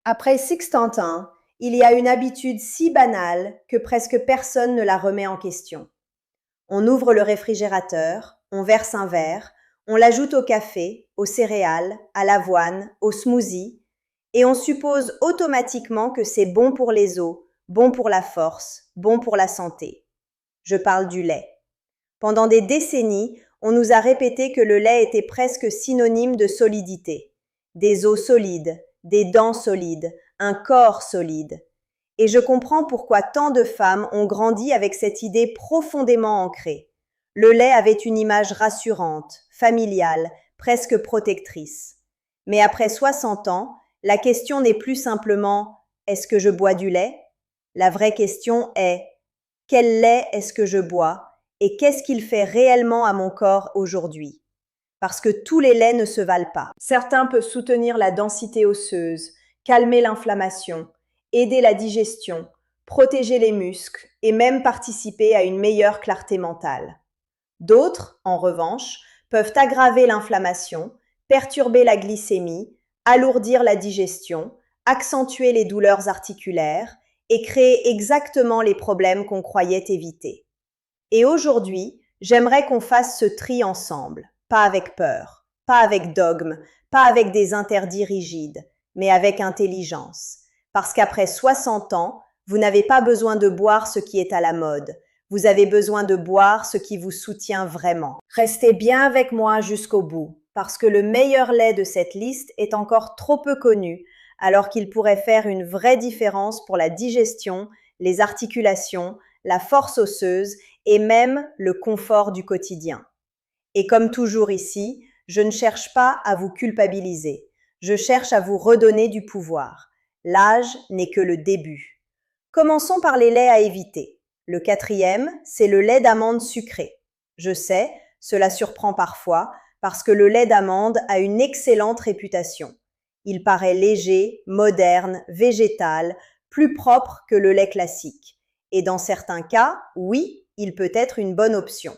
Après Sixtantin, il y a une habitude si banale que presque personne ne la remet en question. On ouvre le réfrigérateur, on verse un verre, on l'ajoute au café, aux céréales, à l'avoine, au smoothie, et on suppose automatiquement que c'est bon pour les os, bon pour la force, bon pour la santé. Je parle du lait. Pendant des décennies, on nous a répété que le lait était presque synonyme de solidité. Des os solides, des dents solides, un corps solide. Et je comprends pourquoi tant de femmes ont grandi avec cette idée profondément ancrée. Le lait avait une image rassurante, familiale, presque protectrice. Mais après 60 ans, la question n'est plus simplement « est-ce que je bois du lait ?» La vraie question est « quel lait est-ce que je bois et qu'est-ce qu'il fait réellement à mon corps aujourd'hui ?» Parce que tous les laits ne se valent pas. Certains peuvent soutenir la densité osseuse, calmer l'inflammation, aider la digestion, protéger les muscles et même participer à une meilleure clarté mentale. D'autres, en revanche, peuvent aggraver l'inflammation, perturber la glycémie, alourdir la digestion, accentuer les douleurs articulaires et créer exactement les problèmes qu'on croyait éviter. Et aujourd'hui, j'aimerais qu'on fasse ce tri ensemble, pas avec peur, pas avec dogme, pas avec des interdits rigides, mais avec intelligence. Parce qu'après 60 ans, vous n'avez pas besoin de boire ce qui est à la mode. Vous avez besoin de boire ce qui vous soutient vraiment. Restez bien avec moi jusqu'au bout, parce que le meilleur lait de cette liste est encore trop peu connu, alors qu'il pourrait faire une vraie différence pour la digestion, les articulations, la force osseuse et même le confort du quotidien. Et comme toujours ici, je ne cherche pas à vous culpabiliser. Je cherche à vous redonner du pouvoir. L'âge n'est que le début. Commençons par les laits à éviter. Le quatrième, c'est le lait d'amande sucré. Je sais, cela surprend parfois, parce que le lait d'amande a une excellente réputation. Il paraît léger, moderne, végétal, plus propre que le lait classique. Et dans certains cas, oui, il peut être une bonne option.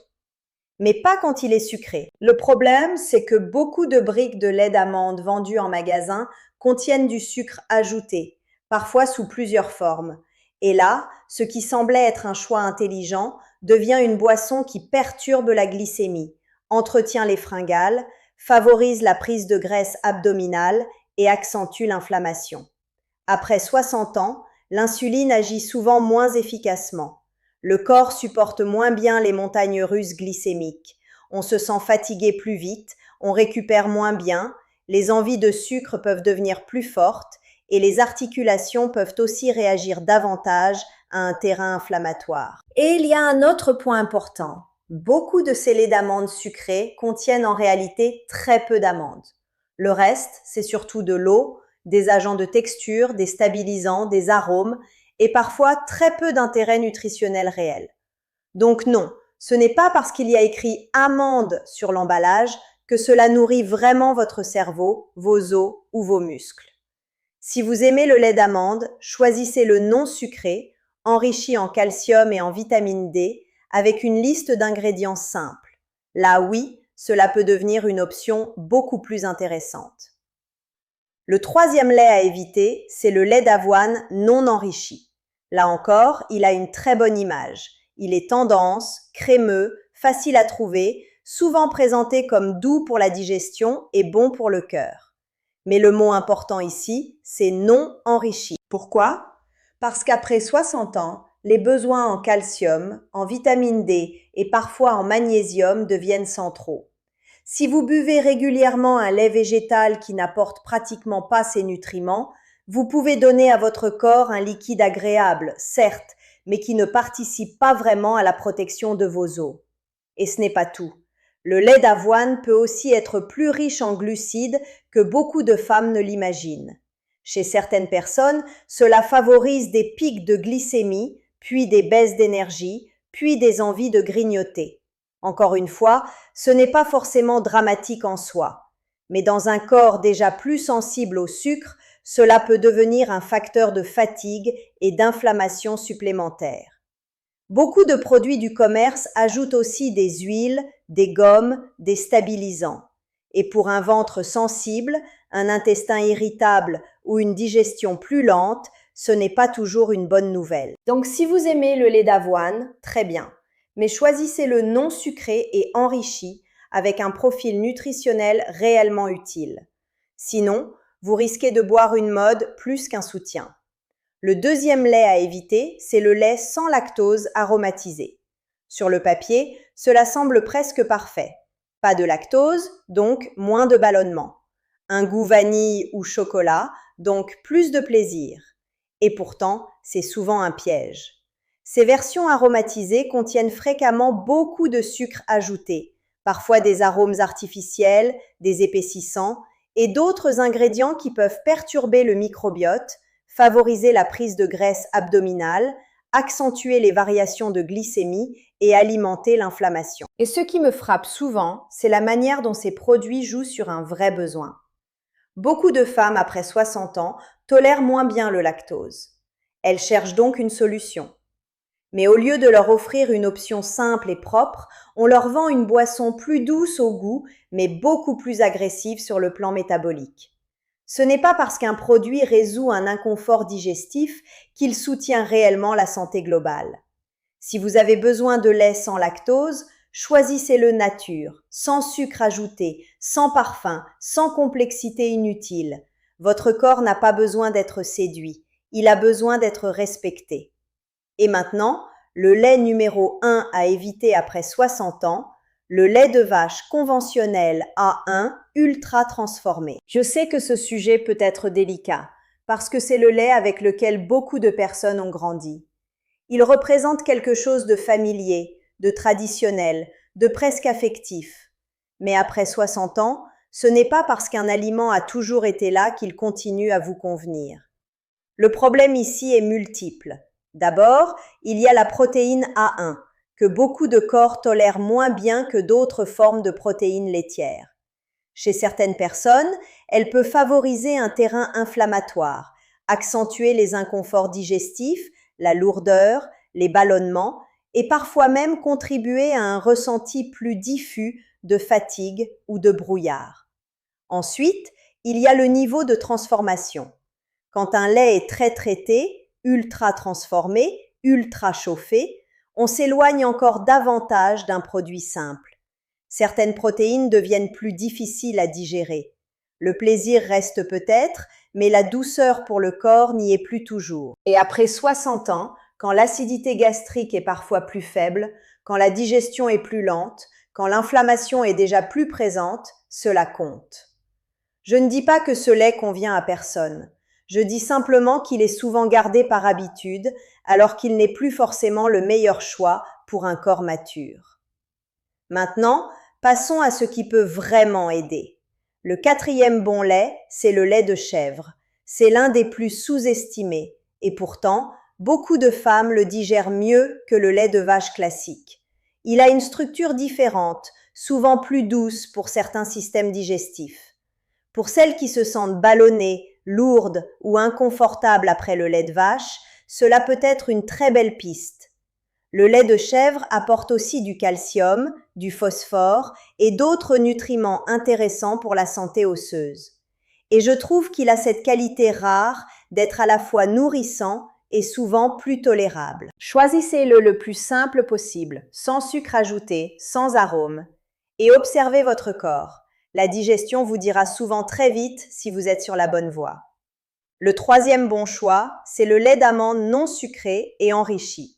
Mais pas quand il est sucré. Le problème, c'est que beaucoup de briques de lait d'amande vendues en magasin contiennent du sucre ajouté, parfois sous plusieurs formes. Et là, ce qui semblait être un choix intelligent devient une boisson qui perturbe la glycémie, entretient les fringales, favorise la prise de graisse abdominale et accentue l'inflammation. Après 60 ans, l'insuline agit souvent moins efficacement. Le corps supporte moins bien les montagnes russes glycémiques. On se sent fatigué plus vite, on récupère moins bien, les envies de sucre peuvent devenir plus fortes et les articulations peuvent aussi réagir davantage à un terrain inflammatoire. Et il y a un autre point important. Beaucoup de ces laits d'amandes sucrés contiennent en réalité très peu d'amandes. Le reste, c'est surtout de l'eau, des agents de texture, des stabilisants, des arômes et parfois très peu d'intérêt nutritionnel réel. Donc non, ce n'est pas parce qu'il y a écrit amande sur l'emballage que cela nourrit vraiment votre cerveau, vos os ou vos muscles. Si vous aimez le lait d'amande, choisissez le non sucré, enrichi en calcium et en vitamine D, avec une liste d'ingrédients simples. Là oui, cela peut devenir une option beaucoup plus intéressante. Le troisième lait à éviter, c'est le lait d'avoine non enrichi. Là encore, il a une très bonne image. Il est tendance, crémeux, facile à trouver, souvent présenté comme doux pour la digestion et bon pour le cœur. Mais le mot important ici, c'est non enrichi. Pourquoi ? Parce qu'après 60 ans, les besoins en calcium, en vitamine D et parfois en magnésium deviennent centraux. Si vous buvez régulièrement un lait végétal qui n'apporte pratiquement pas ces nutriments, vous pouvez donner à votre corps un liquide agréable, certes, mais qui ne participe pas vraiment à la protection de vos os. Et ce n'est pas tout. Le lait d'avoine peut aussi être plus riche en glucides que beaucoup de femmes ne l'imaginent. Chez certaines personnes, cela favorise des pics de glycémie, puis des baisses d'énergie, puis des envies de grignoter. Encore une fois, ce n'est pas forcément dramatique en soi, mais dans un corps déjà plus sensible au sucre, cela peut devenir un facteur de fatigue et d'inflammation supplémentaire. Beaucoup de produits du commerce ajoutent aussi des huiles, des gommes, des stabilisants. Et pour un ventre sensible, un intestin irritable ou une digestion plus lente, ce n'est pas toujours une bonne nouvelle. Donc si vous aimez le lait d'avoine, très bien, mais choisissez-le non sucré et enrichi avec un profil nutritionnel réellement utile. Sinon, vous risquez de boire une mode plus qu'un soutien. Le deuxième lait à éviter, c'est le lait sans lactose aromatisé. Sur le papier, cela semble presque parfait. Pas de lactose, donc moins de ballonnement. Un goût vanille ou chocolat, donc plus de plaisir. Et pourtant, c'est souvent un piège. Ces versions aromatisées contiennent fréquemment beaucoup de sucre ajouté, parfois des arômes artificiels, des épaississants et d'autres ingrédients qui peuvent perturber le microbiote, favoriser la prise de graisse abdominale, accentuer les variations de glycémie et alimenter l'inflammation. Et ce qui me frappe souvent, c'est la manière dont ces produits jouent sur un vrai besoin. Beaucoup de femmes après 60 ans tolèrent moins bien le lactose. Elles cherchent donc une solution. Mais au lieu de leur offrir une option simple et propre, on leur vend une boisson plus douce au goût, mais beaucoup plus agressive sur le plan métabolique. Ce n'est pas parce qu'un produit résout un inconfort digestif qu'il soutient réellement la santé globale. Si vous avez besoin de lait sans lactose, choisissez-le nature, sans sucre ajouté, sans parfum, sans complexité inutile. Votre corps n'a pas besoin d'être séduit, il a besoin d'être respecté. Et maintenant, le lait numéro 1 à éviter après 60 ans, le lait de vache conventionnel A1 ultra transformé. Je sais que ce sujet peut être délicat, parce que c'est le lait avec lequel beaucoup de personnes ont grandi. Il représente quelque chose de familier, de traditionnel, de presque affectif. Mais après 60 ans, ce n'est pas parce qu'un aliment a toujours été là qu'il continue à vous convenir. Le problème ici est multiple. D'abord, il y a la protéine A1, que beaucoup de corps tolèrent moins bien que d'autres formes de protéines laitières. Chez certaines personnes, elle peut favoriser un terrain inflammatoire, accentuer les inconforts digestifs, la lourdeur, les ballonnements et parfois même contribuer à un ressenti plus diffus de fatigue ou de brouillard. Ensuite, il y a le niveau de transformation. Quand un lait est très traité, ultra transformé, ultra chauffé, on s'éloigne encore davantage d'un produit simple. Certaines protéines deviennent plus difficiles à digérer. Le plaisir reste peut-être, mais la douceur pour le corps n'y est plus toujours. Et après 60 ans, quand l'acidité gastrique est parfois plus faible, quand la digestion est plus lente, quand l'inflammation est déjà plus présente, cela compte. Je ne dis pas que ce lait convient à personne. Je dis simplement qu'il est souvent gardé par habitude, alors qu'il n'est plus forcément le meilleur choix pour un corps mature. Maintenant, passons à ce qui peut vraiment aider. Le quatrième bon lait, c'est le lait de chèvre. C'est l'un des plus sous-estimés, et pourtant, beaucoup de femmes le digèrent mieux que le lait de vache classique. Il a une structure différente, souvent plus douce pour certains systèmes digestifs. Pour celles qui se sentent ballonnées, lourdes ou inconfortables après le lait de vache, cela peut être une très belle piste. Le lait de chèvre apporte aussi du calcium, du phosphore et d'autres nutriments intéressants pour la santé osseuse. Et je trouve qu'il a cette qualité rare d'être à la fois nourrissant et souvent plus tolérable. Choisissez-le le plus simple possible, sans sucre ajouté, sans arôme, et observez votre corps. La digestion vous dira souvent très vite si vous êtes sur la bonne voie. Le troisième bon choix, c'est le lait d'amande non sucré et enrichi.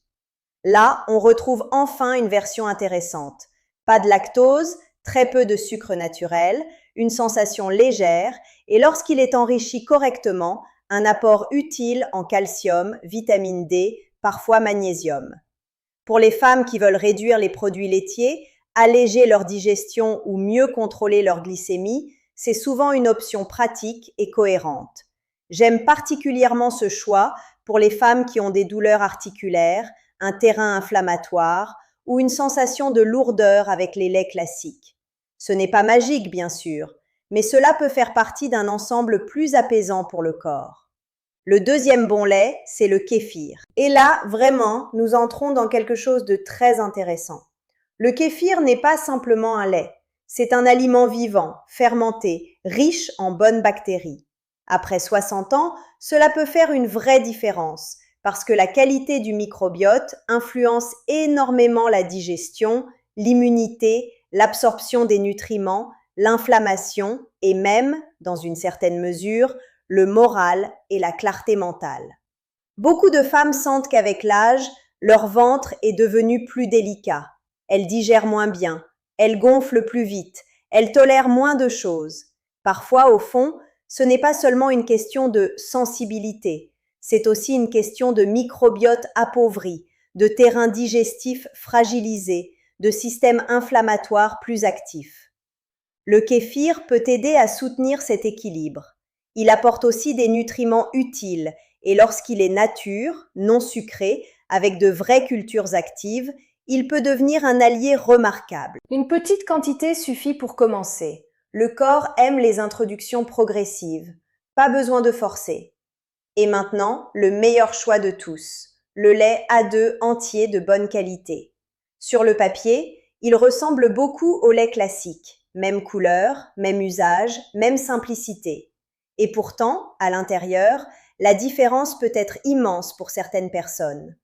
Là, on retrouve enfin une version intéressante. Pas de lactose, très peu de sucre naturel, une sensation légère et lorsqu'il est enrichi correctement, un apport utile en calcium, vitamine D, parfois magnésium. Pour les femmes qui veulent réduire les produits laitiers, alléger leur digestion ou mieux contrôler leur glycémie, c'est souvent une option pratique et cohérente. J'aime particulièrement ce choix pour les femmes qui ont des douleurs articulaires, un terrain inflammatoire ou une sensation de lourdeur avec les laits classiques. Ce n'est pas magique, bien sûr, mais cela peut faire partie d'un ensemble plus apaisant pour le corps. Le deuxième bon lait, c'est le kéfir. Et là, vraiment, nous entrons dans quelque chose de très intéressant. Le kéfir n'est pas simplement un lait. C'est un aliment vivant, fermenté riche en bonnes bactéries. Après 60 ans, cela peut faire une vraie différence parce que la qualité du microbiote influence énormément la digestion, l'immunité, l'absorption des nutriments, l'inflammation et même, dans une certaine mesure, le moral et la clarté mentale. Beaucoup de femmes sentent qu'avec l'âge, leur ventre est devenu plus délicat. Elles digèrent moins bien, elles gonflent plus vite, elles tolèrent moins de choses. Parfois, au fond, ce n'est pas seulement une question de sensibilité, c'est aussi une question de microbiote appauvri, de terrain digestif fragilisé, de système inflammatoire plus actif. Le kéfir peut aider à soutenir cet équilibre. Il apporte aussi des nutriments utiles et lorsqu'il est nature, non sucré, avec de vraies cultures actives, il peut devenir un allié remarquable. Une petite quantité suffit pour commencer. Le corps aime les introductions progressives. Pas besoin de forcer. Et maintenant, le meilleur choix de tous, le lait A2 entier de bonne qualité. Sur le papier, il ressemble beaucoup au lait classique. Même couleur, même usage, même simplicité. Et pourtant, à l'intérieur, la différence peut être immense pour certaines personnes.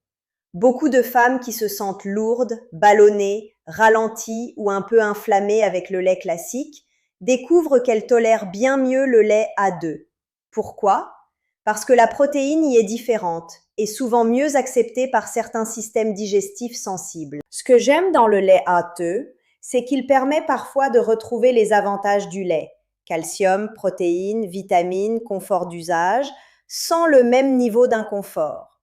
Beaucoup de femmes qui se sentent lourdes, ballonnées, ralenties ou un peu inflammées avec le lait classique découvrent qu'elles tolèrent bien mieux le lait A2. Pourquoi ? Parce que la protéine y est différente et souvent mieux acceptée par certains systèmes digestifs sensibles. Ce que j'aime dans le lait A2, c'est qu'il permet parfois de retrouver les avantages du lait, calcium, protéines, vitamines, confort d'usage, sans le même niveau d'inconfort.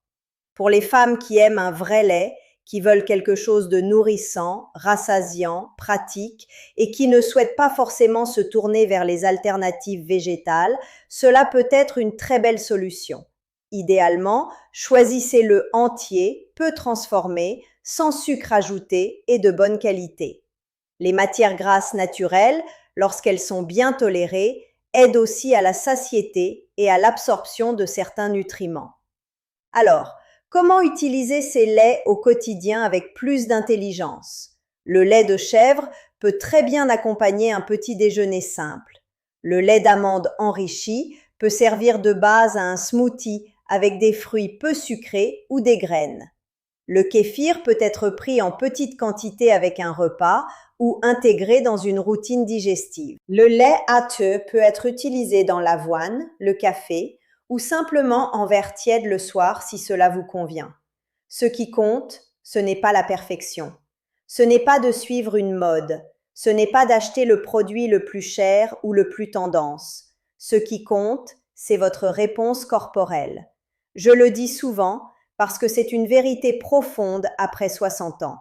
Pour les femmes qui aiment un vrai lait, qui veulent quelque chose de nourrissant, rassasiant, pratique et qui ne souhaitent pas forcément se tourner vers les alternatives végétales, cela peut être une très belle solution. Idéalement, choisissez-le entier, peu transformé, sans sucre ajouté et de bonne qualité. Les matières grasses naturelles, lorsqu'elles sont bien tolérées, aident aussi à la satiété et à l'absorption de certains nutriments. Alors, comment utiliser ces laits au quotidien avec plus d'intelligence ? Le lait de chèvre peut très bien accompagner un petit déjeuner simple. Le lait d'amande enrichi peut servir de base à un smoothie avec des fruits peu sucrés ou des graines. Le kéfir peut être pris en petite quantité avec un repas ou intégré dans une routine digestive. Le lait hâteux peut être utilisé dans l'avoine, le café ou simplement en verre tiède le soir si cela vous convient. Ce qui compte, ce n'est pas la perfection. Ce n'est pas de suivre une mode. Ce n'est pas d'acheter le produit le plus cher ou le plus tendance. Ce qui compte, c'est votre réponse corporelle. Je le dis souvent parce que c'est une vérité profonde après 60 ans.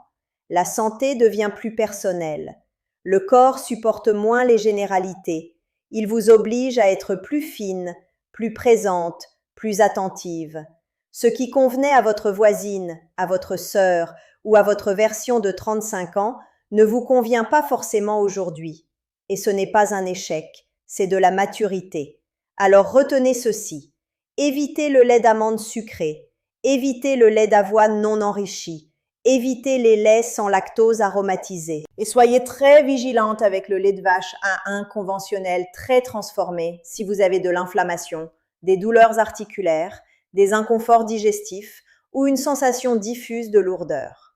La santé devient plus personnelle. Le corps supporte moins les généralités. Il vous oblige à être plus fine, plus présente, plus attentive. Ce qui convenait à votre voisine, à votre sœur ou à votre version de 35 ans ne vous convient pas forcément aujourd'hui. Et ce n'est pas un échec, c'est de la maturité. Alors retenez ceci. Évitez le lait d'amande sucré. Évitez le lait d'avoine non enrichi. Évitez les laits sans lactose aromatisés. Et soyez très vigilante avec le lait de vache A1 conventionnel très transformé si vous avez de l'inflammation, des douleurs articulaires, des inconforts digestifs ou une sensation diffuse de lourdeur.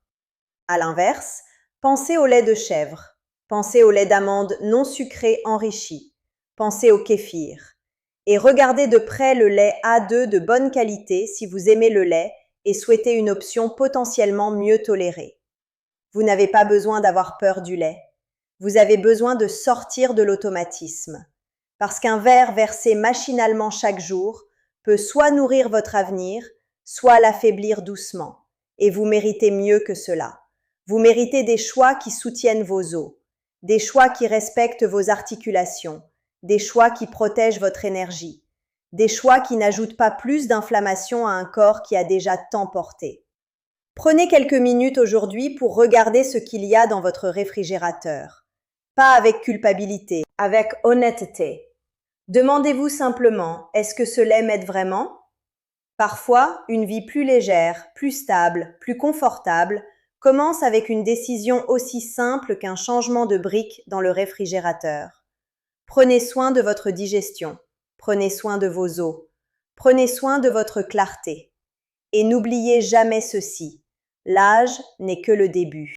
À l'inverse, pensez au lait de chèvre. Pensez au lait d'amande non sucré enrichi. Pensez au kéfir. Et regardez de près le lait A2 de bonne qualité si vous aimez le lait et souhaitez une option potentiellement mieux tolérée. Vous n'avez pas besoin d'avoir peur du lait. Vous avez besoin de sortir de l'automatisme. Parce qu'un verre versé machinalement chaque jour peut soit nourrir votre avenir, soit l'affaiblir doucement. Et vous méritez mieux que cela. Vous méritez des choix qui soutiennent vos os, des choix qui respectent vos articulations, des choix qui protègent votre énergie, des choix qui n'ajoutent pas plus d'inflammation à un corps qui a déjà tant porté. Prenez quelques minutes aujourd'hui pour regarder ce qu'il y a dans votre réfrigérateur. Pas avec culpabilité, avec honnêteté. Demandez-vous simplement, est-ce que ce lait m'aide vraiment ? Parfois, une vie plus légère, plus stable, plus confortable commence avec une décision aussi simple qu'un changement de brique dans le réfrigérateur. Prenez soin de votre digestion, prenez soin de vos os, prenez soin de votre clarté. Et n'oubliez jamais ceci, l'âge n'est que le début.